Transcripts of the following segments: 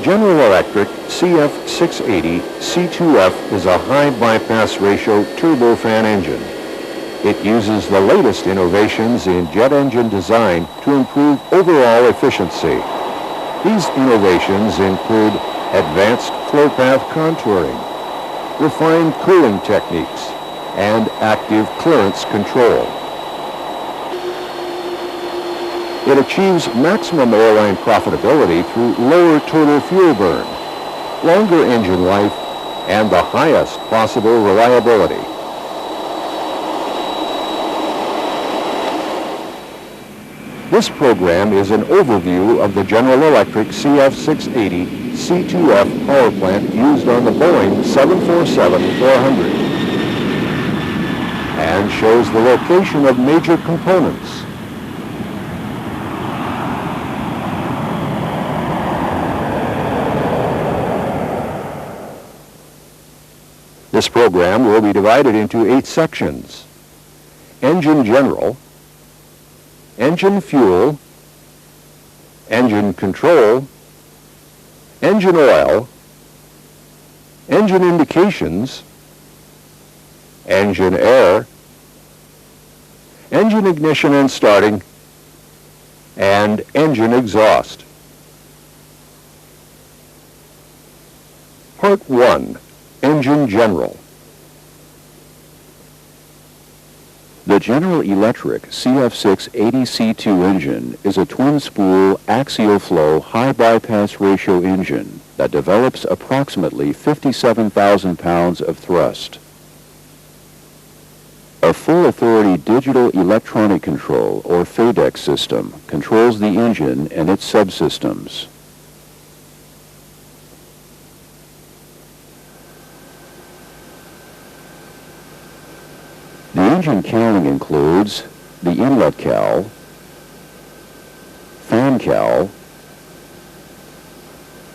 General Electric CF680 C2F is a high bypass ratio turbofan engine. It uses the latest innovations in jet engine design to improve overall efficiency. These innovations include advanced flow path contouring, refined cooling techniques, and active clearance control. It achieves maximum airline profitability through lower total fuel burn, longer engine life, and the highest possible reliability. This program is an overview of the General Electric CF680 C2F power plant used on the Boeing 747-400 and shows the location of major components. This program will be divided into 8 sections: Engine General, Engine Fuel, Engine Control, Engine Oil, Engine Indications, Engine Air, Engine Ignition and Starting, and Engine Exhaust. Part 1. Engine General. The General Electric CF680C2 engine is a twin-spool axial flow high bypass ratio engine that develops approximately 57,000 pounds of thrust. A full authority digital electronic control or FADEC system controls the engine and its subsystems. The engine cowling includes the inlet cowl, fan cowl,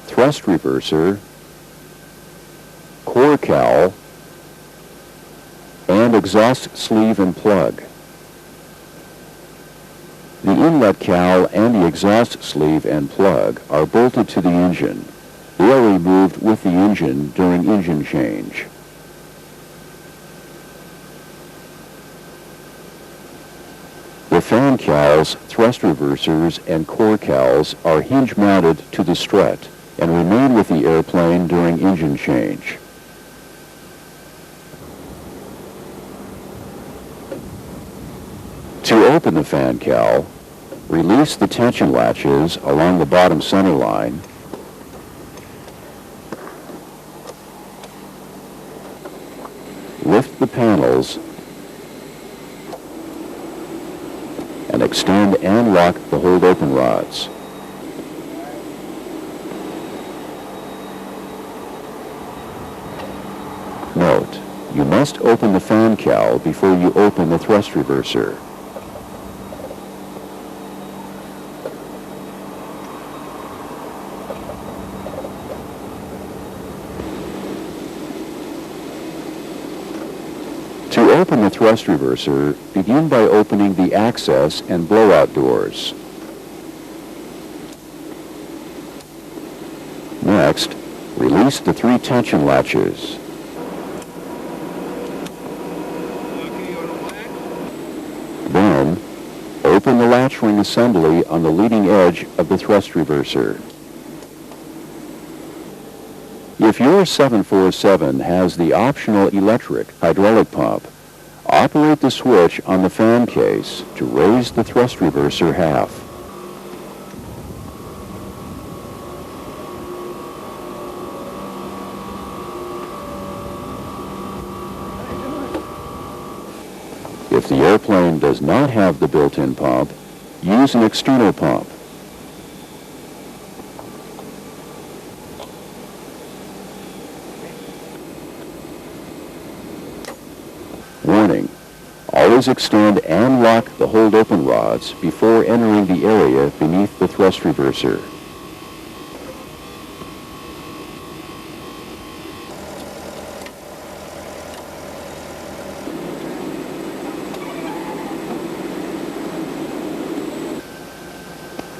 thrust reverser, core cowl, and exhaust sleeve and plug. The inlet cowl and the exhaust sleeve and plug are bolted to the engine. They are removed with the engine during engine change. The fan cowls, thrust reversers, and core cowls are hinge-mounted to the strut and remain with the airplane during engine change. To open the fan cowl, release the tension latches along the bottom center line lift the panels and extend and lock the hold open rods. Note, you must open the fan cowl before you open the thrust reverser. To open the thrust reverser, begin by opening the access and blowout doors. Next, release the 3 tension latches. Then, open the latch ring assembly on the leading edge of the thrust reverser. If your 747 has the optional electric hydraulic pump, operate the switch on the fan case to raise the thrust reverser half. If the airplane does not have the built-in pump, use an external pump. Warning, always extend and lock the hold open rods before entering the area beneath the thrust reverser.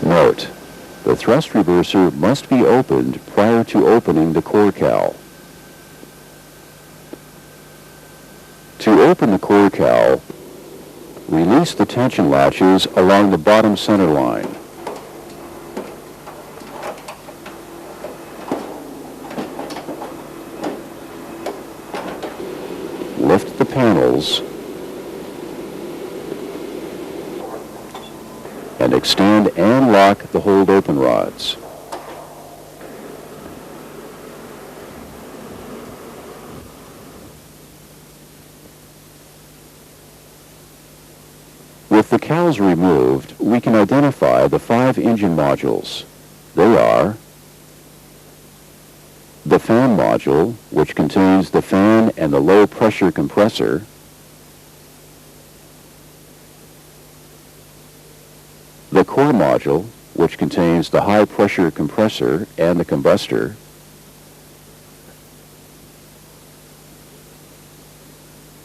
Note, The thrust reverser must be opened prior to opening the core cowl. To open the core cowl, release the tension latches along the bottom center line. Lift the panels and extend and lock the hold open rods. With the cowls removed, we can identify the 5 engine modules. They are the fan module, which contains the fan and the low pressure compressor, the core module, which contains the high pressure compressor and the combustor,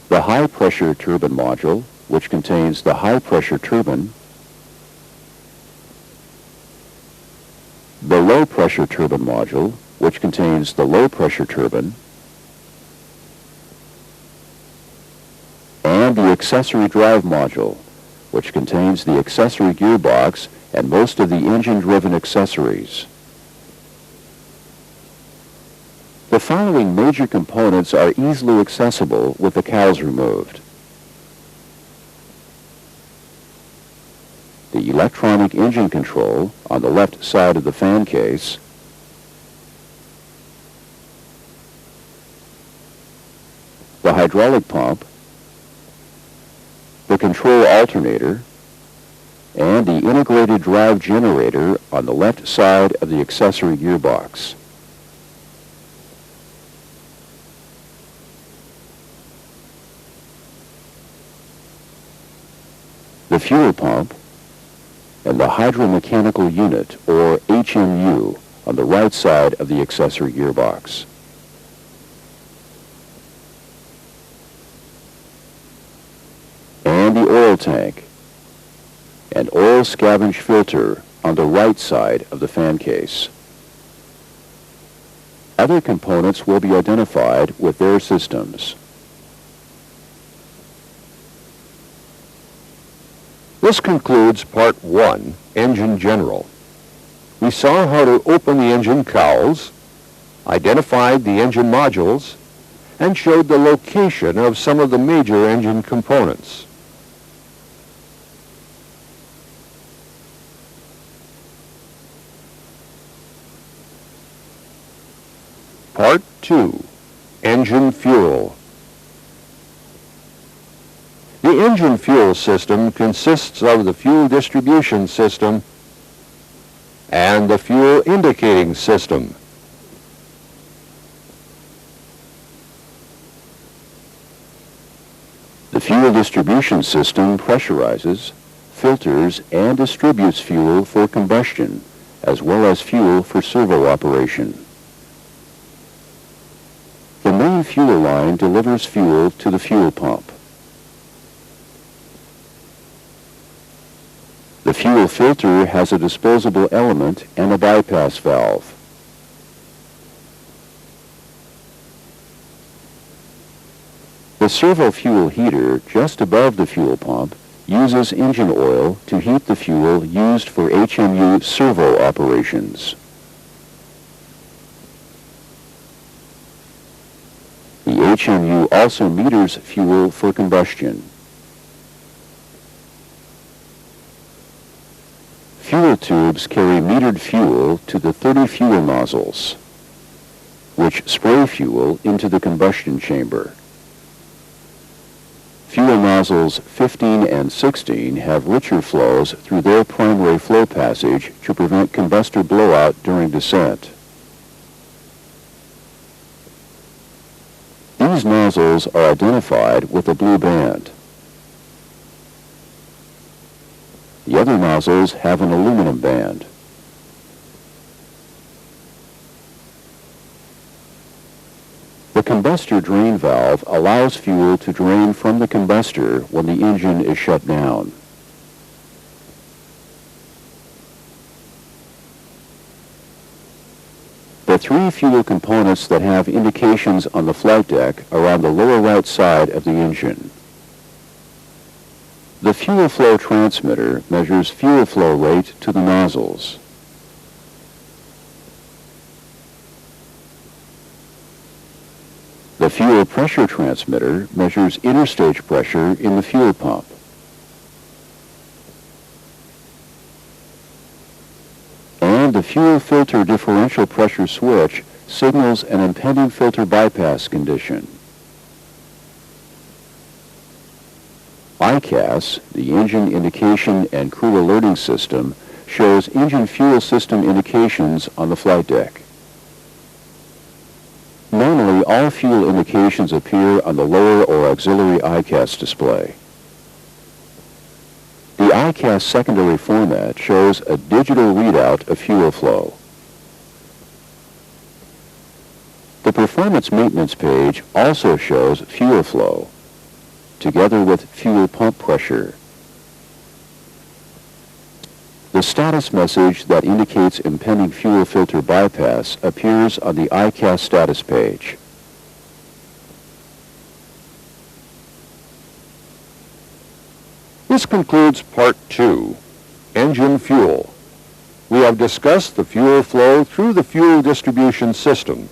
the high pressure turbine module, which contains the high pressure turbine, the low pressure turbine module, which contains the low pressure turbine, and the accessory drive module, which contains the accessory gearbox and most of the engine-driven accessories. The following major components are easily accessible with the cowls removed: the electronic engine control on the left side of the fan case, the hydraulic pump, the control alternator, and the integrated drive generator on the left side of the accessory gearbox. The fuel pump and the hydromechanical unit, or HMU, on the right side of the accessory gearbox. And the oil tank and oil scavenge filter on the right side of the fan case. Other components will be identified with their systems. This concludes Part 1, Engine General. We saw how to open the engine cowls, identified the engine modules, and showed the location of some of the major engine components. Part 2, Engine Fuel. The engine fuel system consists of the fuel distribution system and the fuel indicating system. The fuel distribution system pressurizes, filters, and distributes fuel for combustion, as well as fuel for servo operation. The main fuel line delivers fuel to the fuel pump. The fuel filter has a disposable element and a bypass valve. The servo fuel heater just above the fuel pump uses engine oil to heat the fuel used for HMU servo operations. The HMU also meters fuel for combustion. Fuel tubes carry metered fuel to the 30 fuel nozzles, which spray fuel into the combustion chamber. Fuel nozzles 15 and 16 have richer flows through their primary flow passage to prevent combustor blowout during descent. These nozzles are identified with a blue band. The other nozzles have an aluminum band. The combustor drain valve allows fuel to drain from the combustor when the engine is shut down. The three fuel components that have indications on the flight deck are on the lower right side of the engine. The fuel flow transmitter measures fuel flow rate to the nozzles. The fuel pressure transmitter measures interstage pressure in the fuel pump. And the fuel filter differential pressure switch signals an impending filter bypass condition. ICAS, the Engine Indication and Crew Alerting System, shows engine fuel system indications on the flight deck. Normally, all fuel indications appear on the lower or auxiliary ICAS display. The ICAS secondary format shows a digital readout of fuel flow. The performance maintenance page also shows fuel flow, together with fuel pump pressure. The status message that indicates impending fuel filter bypass appears on the ICAS status page. This concludes Part 2, Engine Fuel. We have discussed the fuel flow through the fuel distribution system.